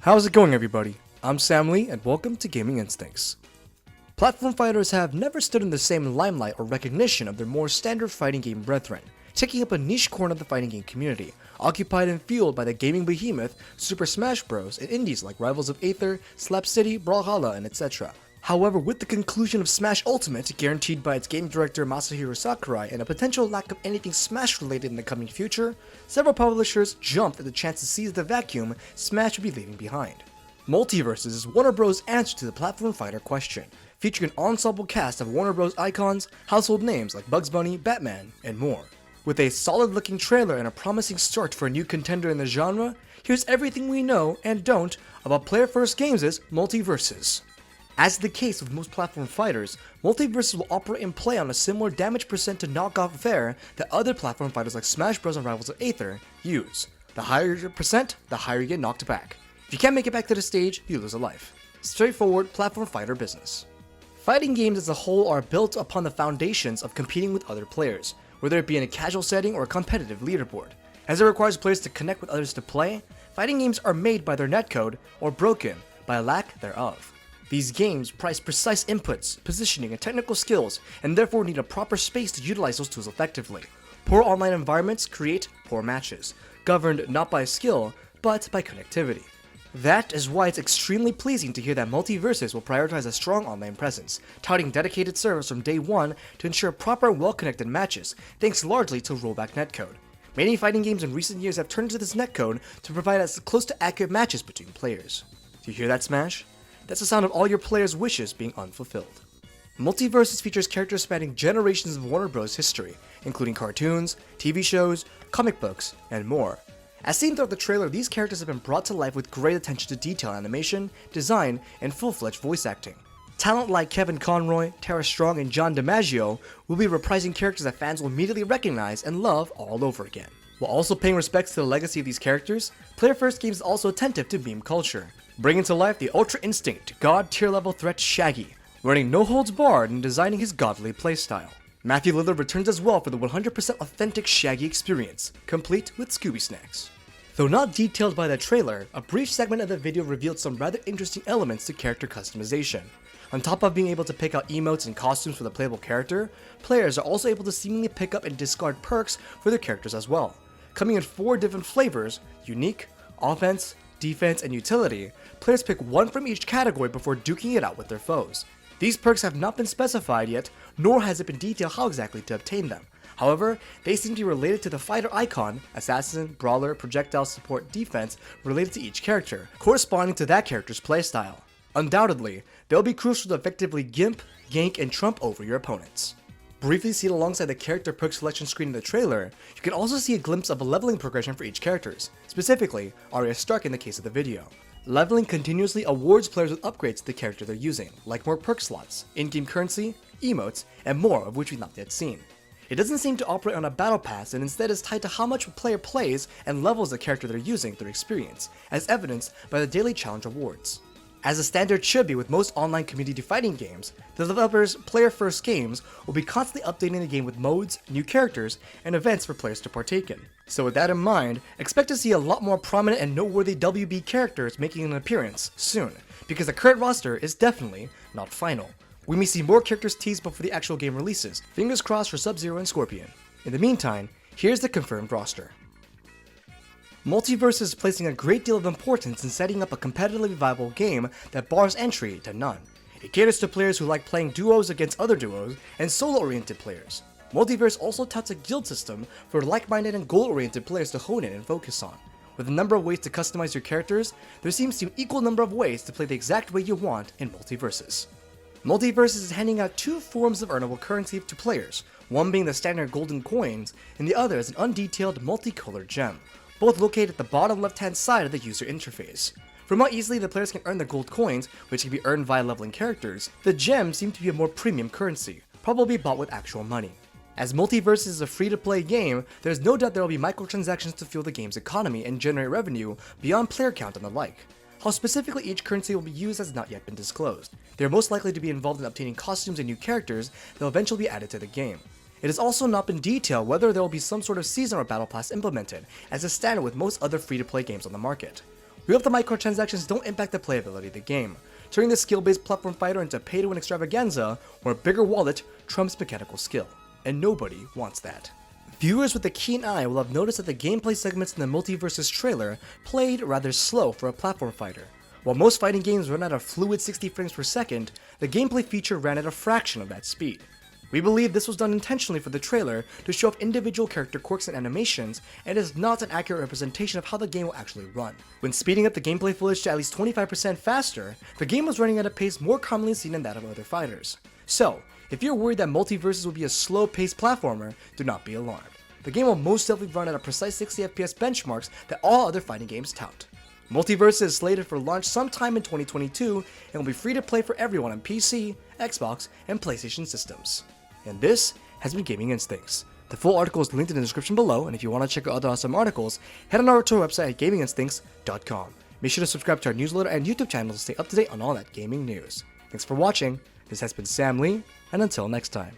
How's it going, everybody? I'm Sam Lee, and welcome to Gaming Instincts. Platform fighters have never stood in the same limelight or recognition of their more standard fighting game brethren, taking up a niche corner of the fighting game community, occupied and fueled by the gaming behemoth Super Smash Bros. And indies like Rivals of Aether, Slap City, Brawlhalla, and etc. However, with the conclusion of Smash Ultimate, guaranteed by its game director Masahiro Sakurai, and a potential lack of anything Smash related in the coming future, several publishers jumped at the chance to seize the vacuum Smash would be leaving behind. Multiversus is Warner Bros.' answer to the platform fighter question, featuring an ensemble cast of Warner Bros. Icons, household names like Bugs Bunny, Batman, and more. With a solid-looking trailer and a promising start for a new contender in the genre, here's everything we know and don't about player-first games' Multiverses. As is the case with most platform fighters, Multiverses will operate and play on a similar damage percent to knockoff affair that other platform fighters like Smash Bros. And Rivals of Aether use. The higher your percent, the higher you get knocked back. If you can't make it back to the stage, you lose a life. Straightforward platform fighter business. Fighting games as a whole are built upon the foundations of competing with other players, whether it be in a casual setting or a competitive leaderboard. As it requires players to connect with others to play, fighting games are made by their netcode or broken by a lack thereof. These games prize precise inputs, positioning, and technical skills, and therefore need a proper space to utilize those tools effectively. Poor online environments create poor matches, governed not by skill, but by connectivity. That is why it's extremely pleasing to hear that Multiversus will prioritize a strong online presence, touting dedicated servers from day one to ensure proper well-connected matches, thanks largely to rollback netcode. Many fighting games in recent years have turned to this netcode to provide as close to accurate matches between players. Do you hear that, Smash? That's the sound of all your players' wishes being unfulfilled. Multiversus features characters spanning generations of Warner Bros. History, including cartoons, TV shows, comic books, and more. As seen throughout the trailer, these characters have been brought to life with great attention to detail animation, design, and full-fledged voice acting. Talent like Kevin Conroy, Tara Strong, and John DiMaggio will be reprising characters that fans will immediately recognize and love all over again. While also paying respects to the legacy of these characters, Player First Games is also attentive to meme culture, bringing to life the Ultra Instinct God tier level threat Shaggy, running no holds barred and designing his godly playstyle. Matthew Lillard returns as well for the 100% authentic Shaggy experience, complete with Scooby Snacks. Though not detailed by the trailer, a brief segment of the video revealed some rather interesting elements to character customization. On top of being able to pick out emotes and costumes for the playable character, players are also able to seemingly pick up and discard perks for their characters as well. Coming in 4 different flavors: unique, offense, defense, and utility, players pick one from each category before duking it out with their foes. These perks have not been specified yet, nor has it been detailed how exactly to obtain them. However, they seem to be related to the fighter icon, assassin, brawler, projectile, support, defense, related to each character, corresponding to that character's playstyle. Undoubtedly, they'll be crucial to effectively gimp, gank, and trump over your opponents. Briefly seen alongside the character perk selection screen in the trailer, you can also see a glimpse of a leveling progression for each characters, specifically Arya Stark in the case of the video. Leveling continuously awards players with upgrades to the character they're using, like more perk slots, in-game currency, emotes, and more of which we've not yet seen. It doesn't seem to operate on a battle pass and instead is tied to how much a player plays and levels the character they're using through experience, as evidenced by the daily challenge awards. As the standard should be with most online community fighting games, the developers' player-first games will be constantly updating the game with modes, new characters, and events for players to partake in. So with that in mind, expect to see a lot more prominent and noteworthy WB characters making an appearance soon, because the current roster is definitely not final. We may see more characters teased before the actual game releases, fingers crossed for Sub-Zero and Scorpion. In the meantime, here's the confirmed roster. Multiverse is placing a great deal of importance in setting up a competitively viable game that bars entry to none. It caters to players who like playing duos against other duos and solo-oriented players. Multiverse also touts a guild system for like-minded and goal-oriented players to hone in and focus on. With a number of ways to customize your characters, there seems to be an equal number of ways to play the exact way you want in Multiverses. Multiverse is handing out 2 forms of earnable currency to players, one being the standard golden coins, and the other is an undetailed multicolored gem, both located at the bottom left-hand side of the user interface. From how easily the players can earn the gold coins, which can be earned via leveling characters, the gems seem to be a more premium currency, probably bought with actual money. As Multiverse is a free-to-play game, there's no doubt there will be microtransactions to fuel the game's economy and generate revenue beyond player count and the like. How specifically each currency will be used has not yet been disclosed. They are most likely to be involved in obtaining costumes and new characters that will eventually be added to the game. It has also not been detailed whether there will be some sort of season or battle pass implemented, as is standard with most other free-to-play games on the market. We hope the microtransactions don't impact the playability of the game, turning the skill-based platform fighter into pay-to-win extravaganza where a bigger wallet trumps mechanical skill. And nobody wants that. Viewers with a keen eye will have noticed that the gameplay segments in the Multiversus trailer played rather slow for a platform fighter. While most fighting games run at a fluid 60 frames per second, the gameplay feature ran at a fraction of that speed. We believe this was done intentionally for the trailer to show off individual character quirks and animations, and is not an accurate representation of how the game will actually run. When speeding up the gameplay footage to at least 25% faster, the game was running at a pace more commonly seen than that of other fighters. So, if you're worried that Multiversus will be a slow-paced platformer, do not be alarmed. The game will most definitely run at a precise 60 FPS benchmarks that all other fighting games tout. Multiverse is slated for launch sometime in 2022 and will be free to play for everyone on PC, Xbox, and PlayStation systems. And this has been Gaming Instincts. The full article is linked in the description below, and if you want to check out other awesome articles, head on over to our website at gaminginstincts.com. Make sure to subscribe to our newsletter and YouTube channel to stay up to date on all that gaming news. Thanks for watching. This has been Sam Lee, and until next time.